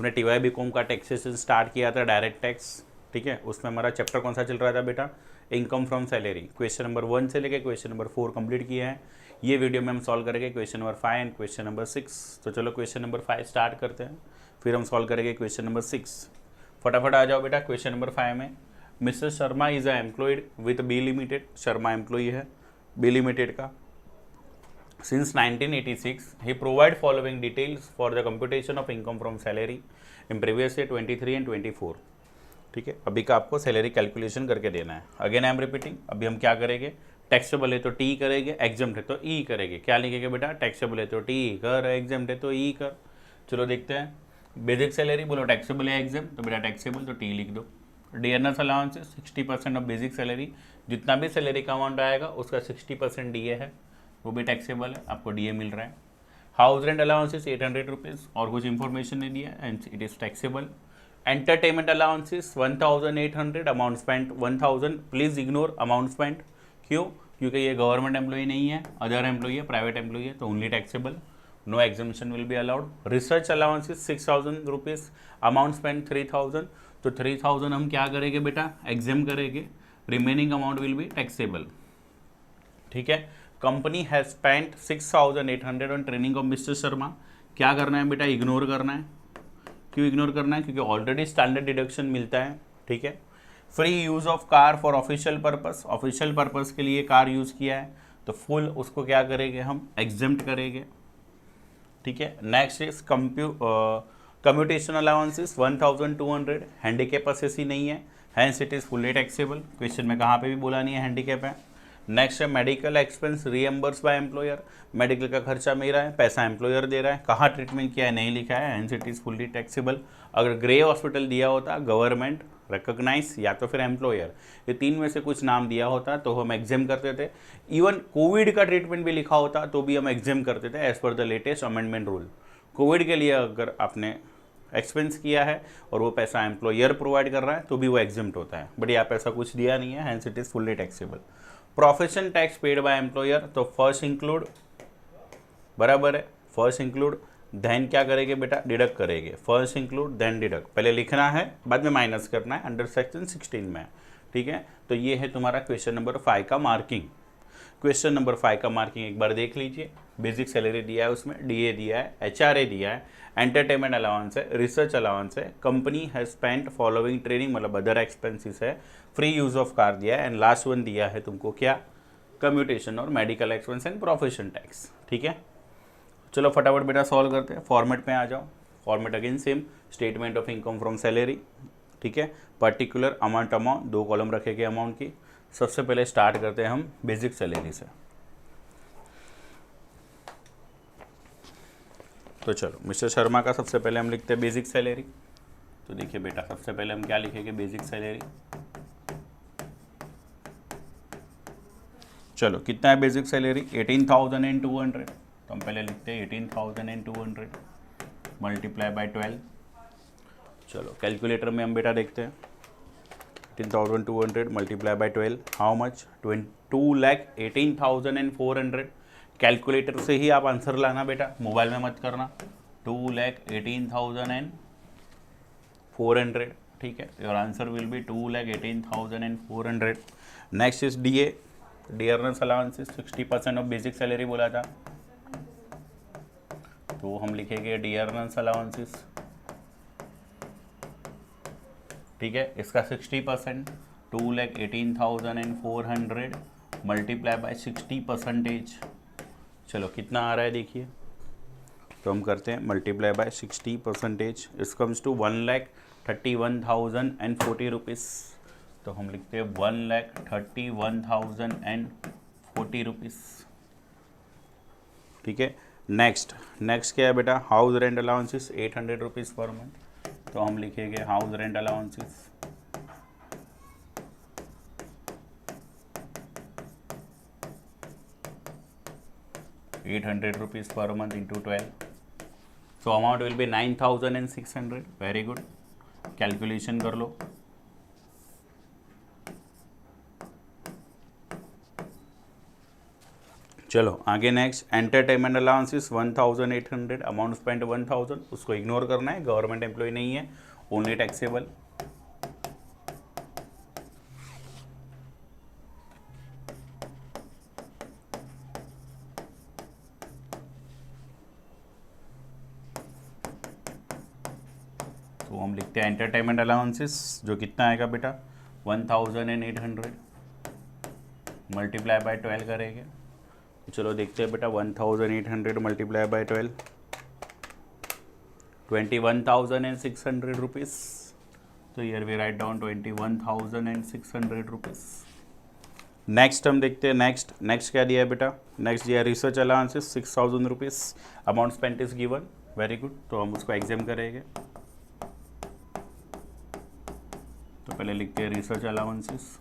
हमने TY/BCom का taxation start किया था, डायरेक्ट टैक्स, ठीक है। उसमें हमारा चैप्टर कौन सा चल रहा था बेटा, income from salary. Question number 1 से लेके क्वेश्चन नंबर 4 कंप्लीट किए हैं। ये वीडियो में हम सॉल्व करेंगे question number 5 and question number 6। तो चलो क्वेश्चन नंबर 5 स्टार्ट करते हैं, फिर हम सॉल्व करेंगे क्वेश्चन नंबर 6। फटाफट आ जाओ बेटा। क्वेश्चन नंबर 5 में mister Sharma is a employed with B limited. Sharma employee है बी लिमिटेड का। Since 1986, he provide following details for the computation of income from salary in previous year 23 and 24। ठीक है, अभी का आपको सैलरी कैलकुलेशन करके देना है। अगेन आई एम रिपीटिंग, अभी हम क्या करेंगे, टैक्सेबल है तो टी करेंगे, एग्जाम्प्ट है तो ई करेंगे। क्या लिखेंगे बेटा, टैक्सेबल है तो टी कर, एग्जाम्प्ट है तो ई कर। चलो देखते हैं। बेसिक सैलरी बोलो टैक्सेबल है एग्जाम, तो बेटा टैक्सेबल तो टी लिख दो। Dearness allowance 60% of basic salary, जितना भी सैलरी का अमाउंट आएगा उसका 60% डीए है, वो भी टैक्सेबल है, आपको डीए मिल रहा है। हाउस रेंट अलाउंसेस 800 रुपीज़, और कुछ इंफॉर्मेशन नहीं दिया and it is taxable. Entertainment allowances 1800, amount spent 1000। Please ignore amount spent, क्यों, क्योंकि ये गवर्नमेंट एम्प्लॉई नहीं है, अदर एम्प्लॉई है, प्राइवेट एम्प्लॉई है, तो only taxable, no exemption will be allowed. Research allowances 6000 rupees, amount spend 3000, तो 3000 हम क्या करेंगे बेटा, एग्जाम करेंगे, remaining amount will be taxable. ठीक है। Company has spent 6800 on training of mister Sharma. क्या करना है बेटा, इग्नोर करना है। क्यों इग्नोर करना है, क्योंकि ऑलरेडी स्टैंडर्ड डिडक्शन मिलता है। ठीक है। Free use of car for official purpose, official purpose के लिए कार यूज किया है, तो फुल उसको क्या करेंगे हम, एग्जेम्प्ट करेंगे। ठीक है। Next is commutation allowances 1200, handicap assessee नहीं है, hence it is fully taxable. Question में कहाँ पे भी बोला नहीं है हैंडीकैप है। नेक्स्ट है medical expense reimburse by employer, medical का खर्चा मेरा है, पैसा एम्प्लॉयर दे रहा है, कहाँ ट्रीटमेंट किया है नहीं लिखा है, hence it is fully taxable. अगर ग्रे हॉस्पिटल दिया होता, गवर्नमेंट रिकॉग्नाइज या तो फिर एम्प्लॉयर, ये तीन में से कुछ नाम दिया होता तो हम एग्जाम करते थे। इवन कोविड का ट्रीटमेंट भी लिखा होता तो भी हम एग्जाम करते थे एज पर the latest amendment rule. Covid के लिए अगर आपने एक्सपेंस किया है और वो पैसा एम्प्लॉयर प्रोवाइड कर रहा है तो भी वो एग्जाम्प्ट होता है, बट यहाँ पैसा कुछ दिया नहीं है, hence it is fully taxable. Profession tax paid by employer, तो फर्स्ट इंक्लूड बराबर है, फर्स्ट इंक्लूड देन क्या करेंगे बेटा, डिडक्ट करेंगे। फर्स्ट इंक्लूड देन डिडक्ट, पहले लिखना है बाद में माइनस करना है, अंडर सेक्शन 16 में। ठीक है। तो ये है तुम्हारा क्वेश्चन नंबर 5 का मार्किंग। क्वेश्चन नंबर 5 का मार्किंग एक बार देख लीजिए। बेसिक सैलरी दिया है, उसमें डीए दिया है, एचआरए दिया है, एंटरटेनमेंट अलाउंस है, रिसर्च अलाउंस है, company has spent following training मतलब अदर एक्सपेंसेस है, फ्री यूज ऑफ कार दिया है, एंड लास्ट वन दिया है तुमको क्या, कम्यूटेशन और medical expense and profession tax. ठीक है। चलो फटाफट बेटा सॉल्व करते हैं। फॉर्मेट में आ जाओ। Format again same, statement of income from salary. ठीक है। पर्टिकुलर अमाउंट, दो कॉलम रखेंगे अमाउंट की। सबसे पहले स्टार्ट करते हैं हम बेसिक सैलरी से। तो चलो मिस्टर शर्मा का सबसे पहले हम लिखते हैं बेसिक सैलरी। तो देखिए बेटा, सबसे पहले हम क्या लिखेंगे, बेसिक सैलरी। चलो कितना है बेसिक सैलरी, 18,200। तो हम पहले लिखते हैं 18,200 मल्टीप्लाई बाय 12। चलो कैलकुलेटर में हम बेटा देखते हैं 18,200 multiply by 12 how much, 2,18,400। Calculator से ही आप आंसर लाना बेटा, मोबाइल में मत करना। 2,18,400। ठीक है। Your answer will B 2,18,400। Next is DA, dearness allowances 60% of basic salary बोला था, तो हम लिखेंगे डियरनेस अलाउंसेस। ठीक है। इसका 60%, 2,18,400 मल्टीप्लाई बाय 60%। चलो कितना आ रहा है देखिए, तो हम करते हैं मल्टीप्लाई बाय 60%, इस कम्स टू 1,31,040 रुपीज़। तो हम लिखते हैं 1,31,040 रुपीज़। ठीक है। नेक्स्ट क्या है बेटा, house rent allowances 800 rupees per month. तो हम लिखेंगे house rent allowances 800 rupees per month into 12। So amount will B 9,600। Very good, calculation कर लो। चलो आगे next, entertainment allowances 1800, amount spend 1000, उसको इग्नोर करना है, गवर्नमेंट एम्प्लॉय नहीं है, ओनली टैक्सेबल। तो हम लिखते हैं एंटरटेनमेंट अलाउंसेस, जो कितना आएगा बेटा 1800 मल्टीप्लाई बाय 12 करेंगे। चलो देखते हैं बेटा 1800 मल्टीप्लाई बाय 12, 21,600 रुपीज़। तो here we write down 21,600 rupees. Next हम देखते हैं, नेक्स्ट क्या दिया है बेटा, नेक्स्ट दिया research allowances 6,000 rupees, amount spent is given, very good. तो हम उसको एग्जाम करेंगे। तो पहले लिखते हैं रिसर्च अलाउंसेस,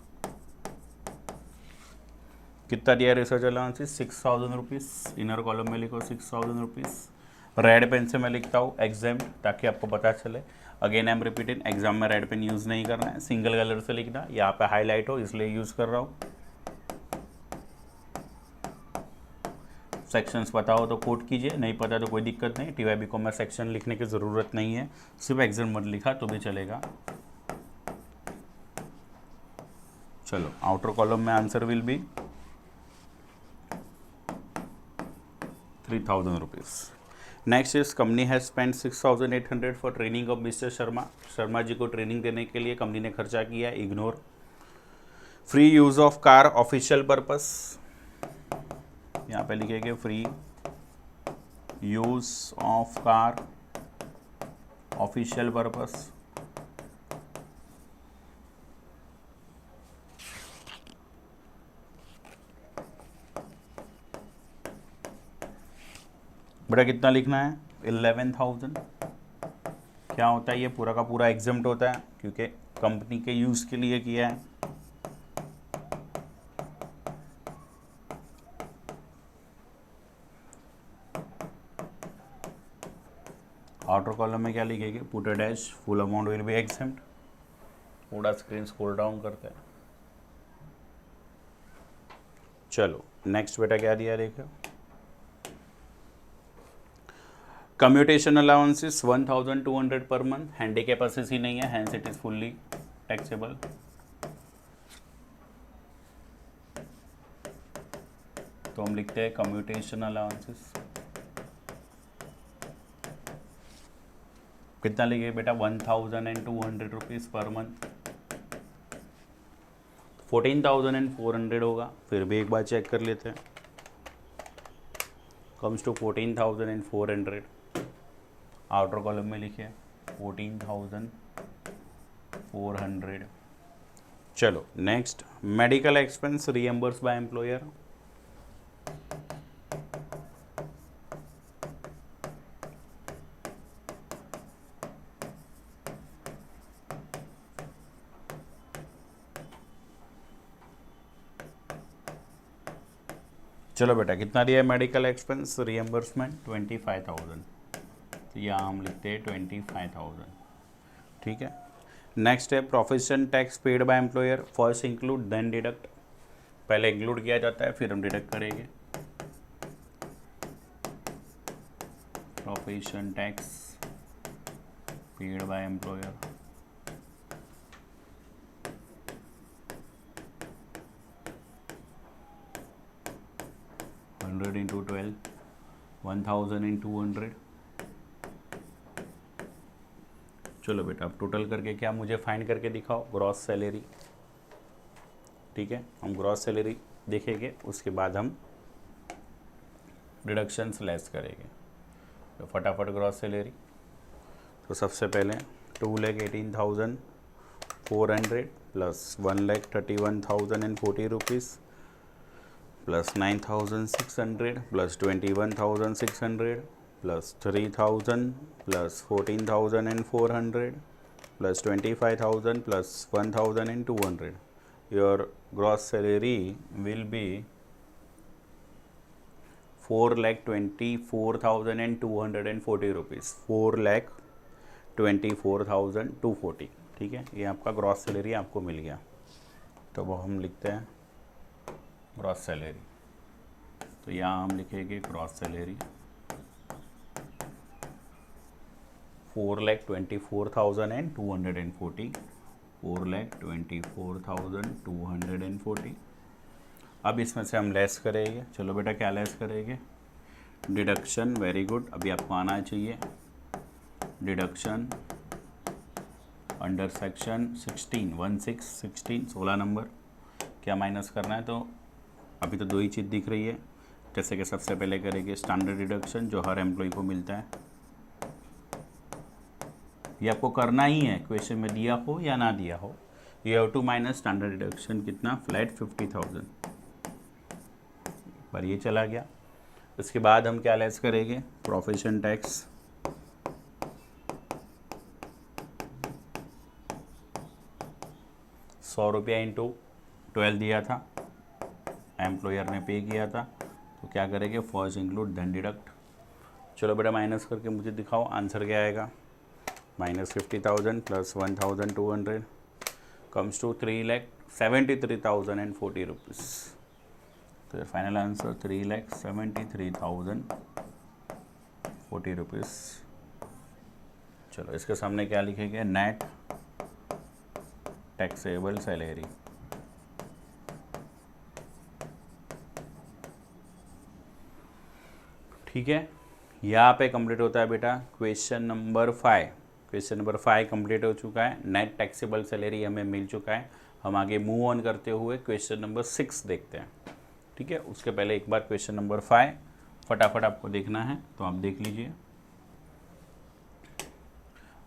कितना दिया research allowances 6,000 rupees, inner column में लिखो 6,000 रुपीज़। रेड पेन से मैं लिखता हूँ एग्जाम, ताकि आपको पता चले। Again I am repeating, exam में रेड पेन यूज़ नहीं करना है, सिंगल कलर से लिखना, यहाँ पे हाईलाइट हो इसलिए यूज़ कर रहा हूँ। सेक्शंस पता हो तो कोट कीजिए, नहीं पता तो कोई दिक्कत नहीं, TYB को मैं सेक्शन लिखने की ज़रूरत नहीं है, सिर्फ एग्जाम मत लिखा तो भी चलेगा। चलो आउटर कॉलम में answer will be 3,000 rupees. Next is company has spend 6,800 for training of mister Sharma, Sharma ji को ट्रेनिंग देने के लिए कंपनी ने खर्चा किया, ignore. Free use of car official purpose, यहाँ पे लिखेंगे free use of car official purpose. बेटा कितना लिखना है 11,000। क्या होता है ये पूरा का पूरा एग्जम्प्ट होता है, क्योंकि कंपनी के यूज़ के लिए किया है। आउटर कॉलम में क्या लिखेंगे, put a dash, full amount will B exempt. थोड़ा स्क्रीन स्क्रॉल डाउन करते हैं। चलो नेक्स्ट बेटा क्या दिया देखो, commutation allowances 1,200 per month, handicap assess ही नहीं है, hence it is fully taxable. तो हम लिखते हैं कम्यूटेशन अलाउंसेस, कितना लिखे बेटा 1,200 रुपीज़ पर मंथ, 14,400 होगा, फिर भी एक बार चेक कर लेते हैं, कम्स टू 14,400। आउटर कॉलम में लिखिए 14,400। चलो next, medical expense reimburse by employer, चलो बेटा कितना दिया है मेडिकल एक्सपेंस रीएम्बर्समेंट 25,000, तो यहाँ हम लिखते हैं 25,000, ठीक है। नेक्स्ट है profession tax paid by employer, first include then deduct, पहले इंक्लूड किया जाता है फिर हम डिडक्ट करेंगे। Profession tax paid by employer, into 12, 1,200। चलो बेटा अब टोटल करके क्या मुझे फाइंड करके दिखाओ, ग्रॉस सैलरी, ठीक है। हम ग्रॉस सैलरी देखेंगे, उसके बाद हम डिडक्शंस लेस करेंगे। तो फटाफट ग्रॉस सैलरी, तो सबसे पहले 2,18,400 plus 1,31,040 rupees plus 9,600 plus 21,600 plus 3,000 plus 14,400 plus 25,000 plus 1,200, your gross salary will be 4,24,240 rupees, 4,24,240, ठीक है। ये आपका ग्रॉस सैलरी आपको मिल गया। तो वो हम लिखते हैं ग्रॉस सैलरी, तो तो यहाँ हम लिखेंगे क्रॉस सैलरी 4,24,240, 4,24,240। अब इसमें से हम लेस करेंगे। चलो बेटा क्या लेस करेंगे, डिडक्शन, वेरी गुड, अभी आपको आना चाहिए। डिडक्शन अंडर सेक्शन 16 16 नंबर क्या माइनस करना है, तो अभी तो दो ही चीज़ दिख रही है। जैसे कि सबसे पहले करेंगे स्टैंडर्ड डिडक्शन जो हर एम्प्लॉय को मिलता है, ये आपको करना ही है, क्वेश्चन में दिया हो या ना दिया हो। You have to minus standard deduction कितना, फ्लैट 50,000 पर ये चला गया। इसके बाद हम क्या लेस करेंगे, प्रोफेशन टैक्स, ₹100 इंटू 12 दिया था, एम्प्लॉयर ने पे किया था, तो क्या करेंगे, फर्स्ट इंक्लूड देन डिडक्ट। चलो बेटा माइनस करके मुझे दिखाओ आंसर क्या आएगा। -50,000 + 1,200 कम्स टू 3,73,040 रुपीज़। तो फाइनल आंसर 3,73,040 रुपीज़। चलो इसके सामने क्या लिखेंगे, नेट टैक्सेबल सैलरी। ठीक है, यहाँ पे कंप्लीट होता है बेटा question number 5। Question number 5 complete हो चुका है, नेट टैक्सेबल सैलरी हमें मिल चुका है। हम आगे मूव ऑन करते हुए क्वेश्चन नंबर 6 देखते हैं। ठीक है, उसके पहले एक बार क्वेश्चन नंबर 5 फटाफट आपको देखना है, तो आप देख लीजिए।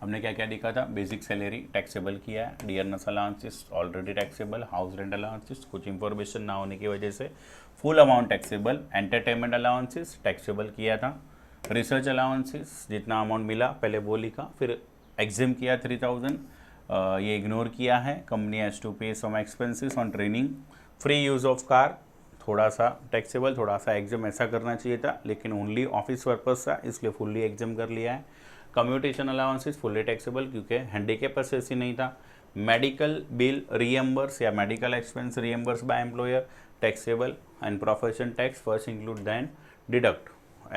हमने क्या क्या देखा था, बेसिक सैलरी टैक्सेबल किया है, dearness allowances already taxable, house rent allowances कुछ इंफॉर्मेशन ना होने की वजह से full amount taxable, entertainment allowances taxable किया था, रिसर्च अलाउंसेस जितना अमाउंट मिला पहले वो लिखा, फिर एग्जिम किया 3,000, ये इग्नोर किया है। Company has to pay some expenses on training, free use of car थोड़ा सा टैक्सेबल, थोड़ा सा एग्जाम ऐसा करना चाहिए था, लेकिन ओनली ऑफिस पर्पस था इसलिए फुल्ली एग्जाम कर लिया है। कम्यूटेशन अलाउंसेस फुल्ली टैक्सेबल क्योंकि हैंडीकैप असेसी नहीं था। मेडिकल बिल रीएम्बर्स या medical expense reimburse by employer taxable, and profession tax first include then deduct,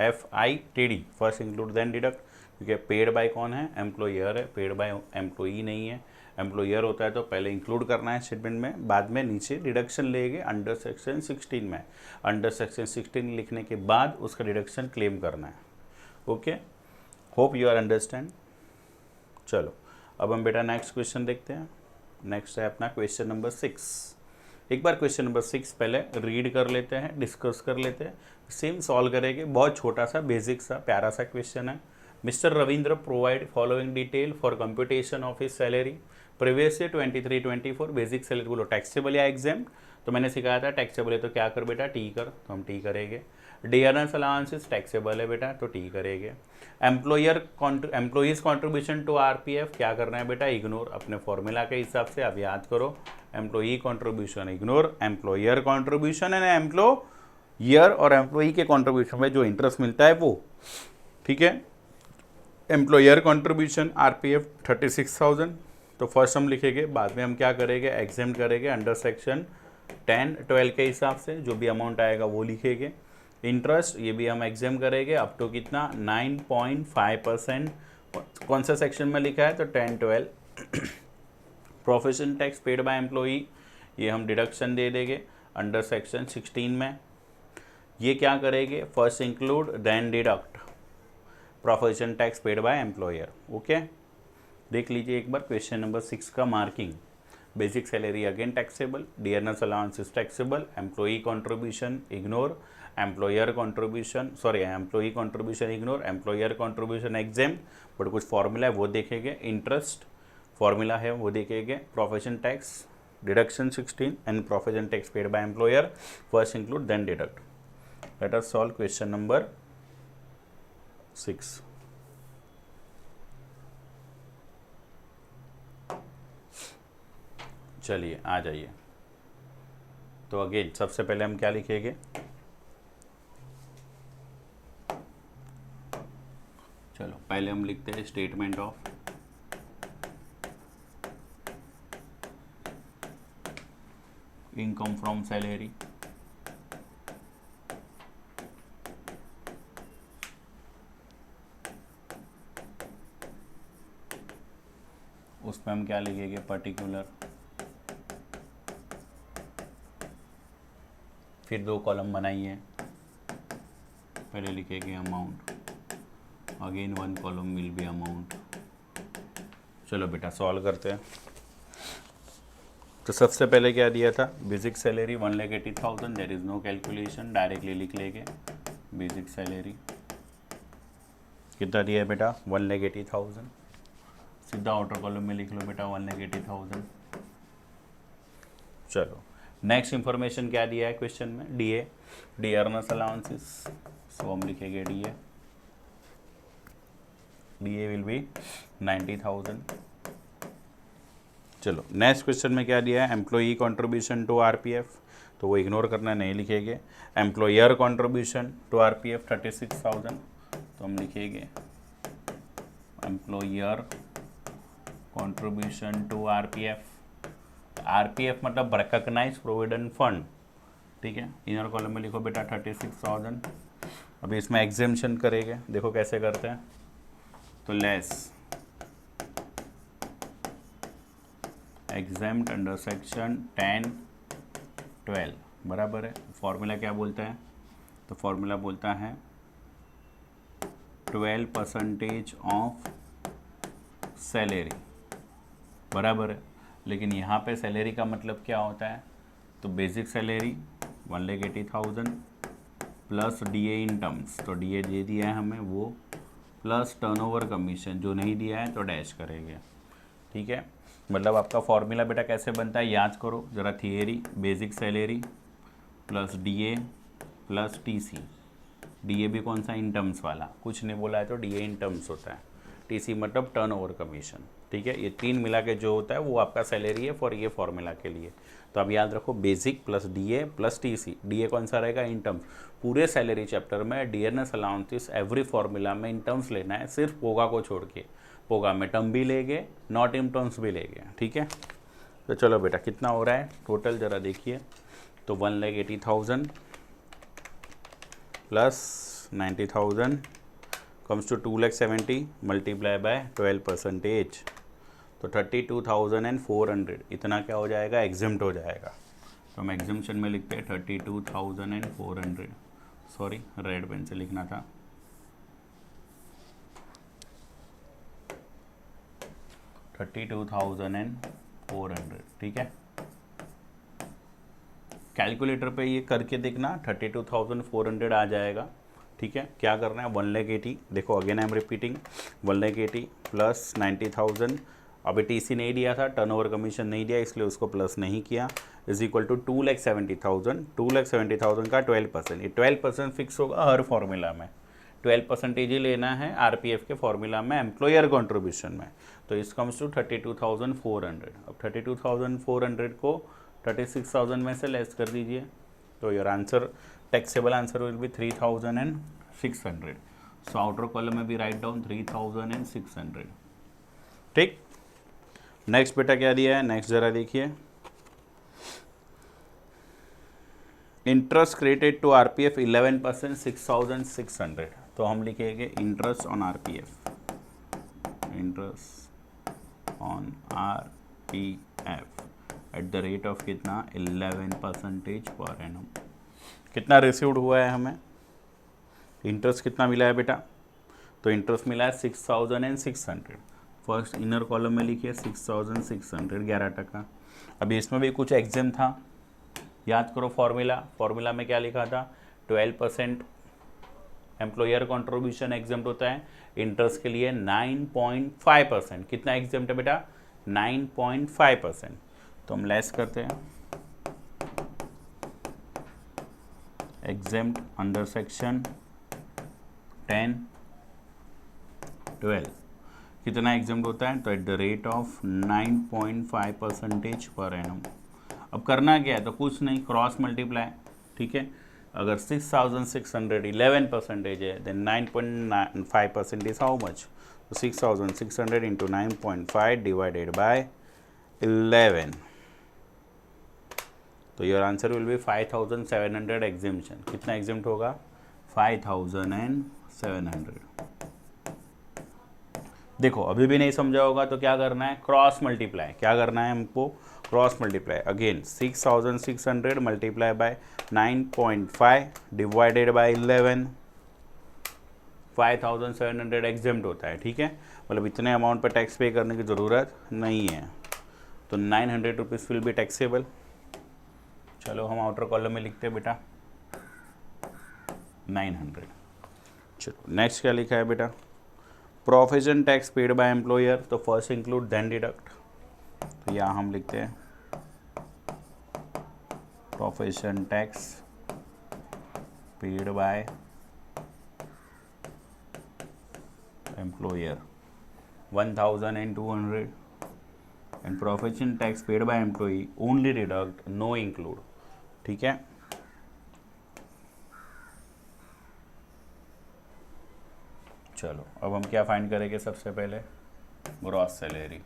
FITD first include then deduct, क्योंकि पेड बाय कौन है, एम्प्लॉयर है, पेड बाय एम्प्लॉई नहीं है। एम्प्लॉयर होता है तो पहले इंक्लूड करना है स्टेटमेंट में, बाद में नीचे डिडक्शन लेंगे अंडर सेक्शन 16 में। अंडर सेक्शन 16 लिखने के बाद उसका डिडक्शन क्लेम करना है। Okay, hope you are understand. चलो अब हम बेटा नेक्स्ट क्वेश्चन देखते हैं। नेक्स्ट है अपना क्वेश्चन नंबर 6। एक बार क्वेश्चन नंबर 6 पहले रीड कर लेते हैं, डिस्कस कर लेते हैं, सेम सॉल्व करेंगे। बहुत छोटा सा बेसिक सा प्यारा सा क्वेश्चन है। Mister Ravindra provide following detail for computation of his salary previous year 23-24 basic salary. बोलो टैक्सेबल या एग्जाम, तो मैंने सिखाया था टैक्सेबल है तो क्या कर बेटा, टी कर, तो हम टी करेंगे। डियरनेस अलाउंसेस टैक्सेबल है बेटा, तो टी करेंगे। एम्प्लॉयज़ कॉन्ट्रीब्यूशन टू RPF क्या करना है बेटा, इग्नोर, अपने फॉर्मूला के हिसाब से अब याद करो। Employee contribution ignore, employer contribution and employer और एम्प्लॉई के कॉन्ट्रीब्यूशन में जो इंटरेस्ट मिलता है वो। ठीक है, एम्प्लॉयर कॉन्ट्रीब्यूशन RPF 36,000, तो फर्स्ट हम लिखेंगे, बाद में हम क्या करेंगे, एग्जेम्प्ट करेंगे अंडर सेक्शन 10-12 के हिसाब से जो भी अमाउंट आएगा वो लिखेंगे। इंटरेस्ट ये भी हम एग्जाम करेंगे अप टू कितना 9.5%। कौन सा सेक्शन में लिखा है, तो 10-12। Profession tax paid bye employee ये हम डिडक्शन दे देंगे अंडर सेक्शन 16 में। ये क्या करेंगे, first include then deduct, profession tax paid by employer. Okay, देख लीजिए एक बार क्वेश्चन नंबर 6 का marking. Basic salary again taxable, dearness allowances taxable, employee contribution ignore, employer contribution employee contribution ignore, employer contribution exempt, but कुछ formula है वो देखेंगे, interest formula है वो देखेंगे, profession tax deduction 16 and profession tax paid by employer first include then deduct. Let us solve question number 6। चलिए आ जाइए, तो अगेन सबसे पहले हम क्या लिखेंगे, चलो पहले हम लिखते हैं statement of income from salary. उसमें हम क्या लिखेंगे, पर्टिकुलर, फिर 2 कॉलम बनाइए, पहले लिखेंगे amount, again 1 column will be amount. चलो बेटा सॉल्व करते हैं। तो सबसे पहले क्या दिया था, basic salary 1,80,000, there is no calculation, directly लिख लेंगे बेसिक सैलरी कितना दिया है बेटा, 1,80,000, सीधा आउटर कॉलम में लिख लो बेटा 1,80,000। चलो नेक्स्ट इंफॉर्मेशन क्या दिया है क्वेश्चन में, डी अर्नर्स अलाउंसेस, सो हम लिखेंगे डी ए विल बी 90,000। चलो नेक्स्ट क्वेश्चन में क्या दिया है, एम्प्लॉई कंट्रीब्यूशन टू आरपीएफ, तो वो इग्नोर करना, नहीं लिखेंगे। एम्प्लॉयर कंट्रीब्यूशन टू आरपीएफ 36,000, तो हम लिखेंगे employer contribution to RPF. RPF मतलब रिकॉग्नाइज प्रोविडेंट फंड, ठीक है। इनर कॉलम में लिखो बेटा 36,000। अभी इसमें एग्जेम्पशन करेंगे, देखो कैसे करते हैं। तो लेस एग्जेम्प्ट अंडर सेक्शन 10-12 बराबर है। फॉर्मूला क्या बोलता है, तो फॉर्मूला बोलता है 12% ऑफ सैलरी, बराबर है। लेकिन यहाँ पे सैलरी का मतलब क्या होता है, तो basic salary 1,80,000 plus DA in terms, तो डीए दे दिया है हमें वो, प्लस टर्नओवर कमीशन, जो नहीं दिया है तो डैश करेंगे, ठीक है। मतलब आपका फॉर्मूला बेटा कैसे बनता है, याद करो ज़रा theory, basic salary plus DA plus TC. DA भी कौन सा, इन टर्म्स वाला, कुछ नहीं बोला है तो डीए इन टर्म्स होता है। टीसी मतलब टर्नओवर कमीशन, ठीक है। ये 3 मिला के जो होता है वो आपका सैलरी है फॉर ये फॉर्मूला के लिए। तो अब याद रखो basic plus DA plus TC. DA कौन सा रहेगा, इन टर्म्स। पूरे सैलरी चैप्टर में डियरनेस अलाउंसेस एवरी फॉर्मूला में इन टर्म्स लेना है, सिर्फ पोगा को छोड़ के। पोगा में टर्म भी लेंगे, नॉट इन टर्म्स भी लेंगे, ठीक है। तो चलो बेटा कितना हो रहा है टोटल ज़रा देखिए, तो 1,80,000 plus 90,000 comes to 2,70,000 multiply by 12%, तो 32,400। इतना क्या हो जाएगा, एग्जिम्ट हो जाएगा। तो हम एग्जिम्पशन में लिखते हैं 32,400, सॉरी रेड पेन से लिखना था, 32,400, ठीक है। कैलकुलेटर पे ये करके देखना, 32,400 आ जाएगा, ठीक है। क्या करना है, 1,80,000, देखो again I am repeating, 1,80,000 plus 90,000, अभी टीसी नहीं दिया था, टर्नओवर कमीशन नहीं दिया, इसलिए उसको प्लस नहीं किया, इज इक्वल टू 2,70,000। 2,70,000 का 12%, ये 12% फिक्स होगा हर फॉर्मूला में, 12% ही लेना है आरपीएफ के फॉर्मूला में, एम्प्लॉयर कंट्रीब्यूशन में। तो इस कम्स टू 32,400। अब 32,400 को 36,000 में से लेस कर दीजिए, तो your answer, taxable answer will B 3,600। So outer column में भी राइट डाउन 3,600, ठीक। नेक्स्ट बेटा क्या दिया है, नेक्स्ट जरा देखिए, इंटरेस्ट क्रेडिटेड टू आरपीएफ 11% 6,600। तो हम लिखेंगे interest on RPF, interest on RPF at the rate of कितना, 11% पर एनम। कितना रिसीव्ड हुआ है हमें, इंटरेस्ट कितना मिला है बेटा, तो इंटरेस्ट मिला है 6,600। फर्स्ट इनर कॉलम में लिखिए 6,600, 11%। अभी इसमें भी कुछ एग्जाम था, याद करो फॉर्मूला में क्या लिखा था, 12% एम्प्लॉयर कंट्रीब्यूशन एग्जाम्प्ट होता है, इंटरेस्ट के लिए 9.5%। कितना एग्जाम्प्ट है बेटा, 9.5%। तो हम लेस करते हैं, एग्जाम्प्ट अंडर सेक्शन 10-12 कितना एग्जाम्प्ट होता है, तो at the rate of 9.5% per annum. अब करना क्या है, तो कुछ नहीं, क्रॉस मल्टीप्लाई, ठीक है। अगर 6,600 11% है, देन 9.5% इज हाउ मच, तो 6,600 इंटू 9.5 डिवाइडेड बाय 11, तो योर आंसर विल बी 5,700 एग्जिम्पशन। कितना एग्जिम्ट होगा, 5,700। देखो अभी भी नहीं समझा होगा तो क्या करना है, क्रॉस मल्टीप्लाई, क्या करना है हमको, cross multiply. Again 6600 multiply by 9.5 divided by 11, 5700 exempt होता है, ठीक है, मतलब इतने अमाउंट पर टैक्स पे करने की ज़रूरत नहीं है, तो 900 रुपीज़ विल बी टैक्सेबल। चलो हम आउटर कॉलम में लिखते हैं बेटा 900। चलो नेक्स्ट क्या लिखा है बेटा, profession tax paid by employer, तो फर्स्ट इंक्लूड देन डिडक्ट, तो यहाँ हम लिखते हैं profession tax paid by employer 1200 and profession tax paid bye employee only deduct know include, ठीक है। चलो अब हम क्या फाइंड करेंगे, सबसे पहले ग्रॉस सैलरी।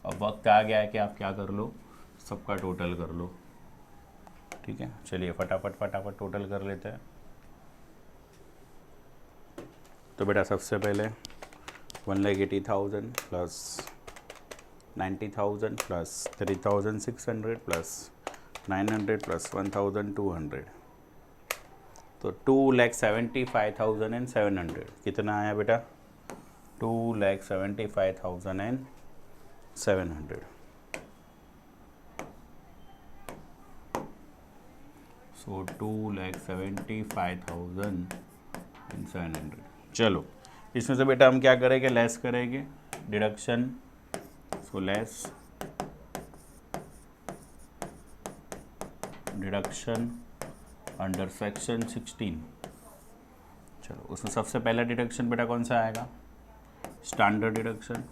अब वक्त आ गया है कि आप क्या कर लो, सबका टोटल कर लो, ठीक है। चलिए फटाफट टोटल कर लेते हैं। तो बेटा सबसे पहले 1,80,000 प्लस 90,000 प्लस 3,600 प्लस 900 प्लस 1,200, तो 2,75,700 कितना आया बेटा, 2,75,700। सो 2,75,700। चलो इसमें से बेटा हम क्या करेंगे, लेस करेंगे, deduction, so less deduction under section 16। चलो उसमें सबसे पहला डिडक्शन बेटा कौन सा आएगा, स्टैंडर्ड डिडक्शन,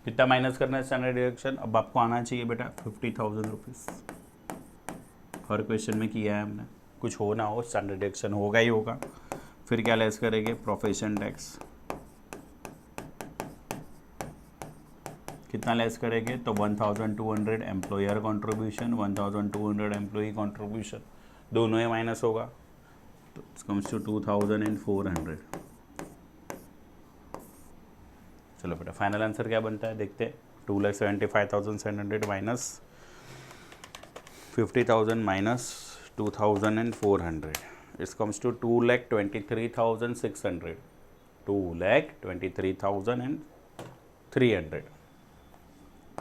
कितना माइनस करना है स्टैंडर्ड डिडक्शन, अब आपको आना चाहिए बेटा 50,000 रुपीज़। हर क्वेश्चन में किया है हमने, कुछ हो ना हो स्टैंडर्ड डिडक्शन होगा ही होगा। फिर क्या लेस करेंगे, प्रोफेशन टैक्स, कितना लेस करेंगे, तो 1,200 एम्प्लॉयर कॉन्ट्रीब्यूशन, 1,200 एम्प्लॉई कॉन्ट्रीब्यूशन, दोनों ही माइनस होगा, तो कम्स टू 2,400। चलो बेटा फाइनल आंसर क्या बनता है देखते हैं, 2,75,700 minus 50,000 minus 2,400, it's comes to 2,23,600, 2,23,300,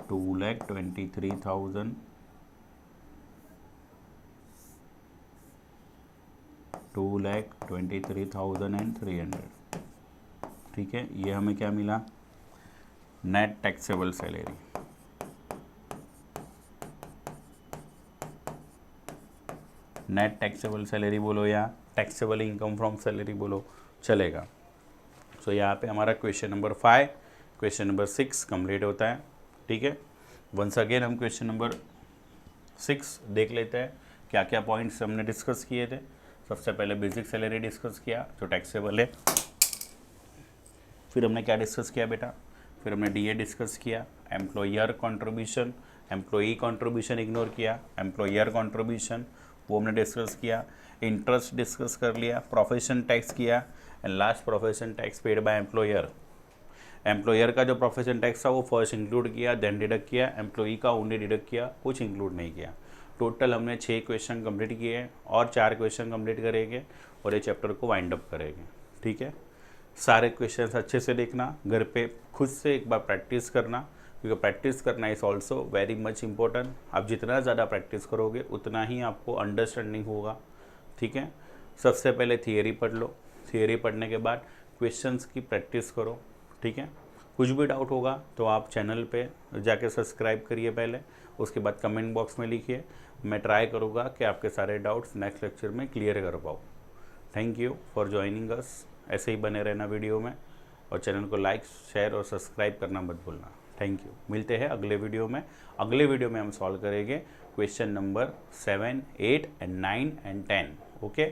2,23,000, 2,23,300, ठीक है। ये हमें क्या मिला, net taxable salary. Net taxable salary बोलो या टैक्सेबल इनकम फ्रॉम सैलरी बोलो, चलेगा। सो यहाँ पे हमारा question number 5, question number 6 complete होता है, ठीक है। वंस अगेन हम क्वेश्चन नंबर 6 देख लेते हैं, क्या क्या पॉइंट्स हमने डिस्कस किए थे। सबसे पहले बेसिक सैलरी डिस्कस किया जो टैक्सेबल है, फिर हमने क्या डिस्कस किया बेटा, फिर हमने डीए डिस्कस किया, employer contribution, employee contribution ignore किया, एम्प्लॉयर कंट्रीब्यूशन वो हमने डिस्कस किया, इंटरेस्ट डिस्कस कर लिया, प्रोफेशन टैक्स किया, and last profession tax paid by employer. Employer का जो प्रोफेशन टैक्स था वो फर्स्ट इंक्लूड किया, देन डिडक्ट किया, एम्प्लॉई का ओनली डिडक्ट किया, कुछ इंक्लूड नहीं किया। टोटल हमने 6 क्वेश्चन कंप्लीट किए हैं और 4 क्वेश्चन कंप्लीट करेंगे और ये चैप्टर को वाइंड अप करेंगे, ठीक है। सारे क्वेश्चंस अच्छे से देखना, घर पे खुद से एक बार प्रैक्टिस करना, क्योंकि प्रैक्टिस करना is also very much important. आप जितना ज़्यादा प्रैक्टिस करोगे उतना ही आपको अंडरस्टैंडिंग होगा, ठीक है। सबसे पहले थियरी पढ़ लो, थियरी पढ़ने के बाद क्वेश्चंस की प्रैक्टिस करो, ठीक है। कुछ भी डाउट होगा तो आप चैनल पे जाके सब्सक्राइब करिए पहले, उसके बाद कमेंट बॉक्स में लिखिए, मैं ट्राई करूँगा कि आपके सारे डाउट्स नेक्स्ट लेक्चर में क्लियर कर पाऊँ। Thank you for joining us, ऐसे ही बने रहना वीडियो में, और चैनल को लाइक शेयर और सब्सक्राइब करना मत भूलना। थैंक यू, मिलते हैं अगले वीडियो में। अगले वीडियो में हम सॉल्व करेंगे question number 7, 8 and 9 and 10, okay.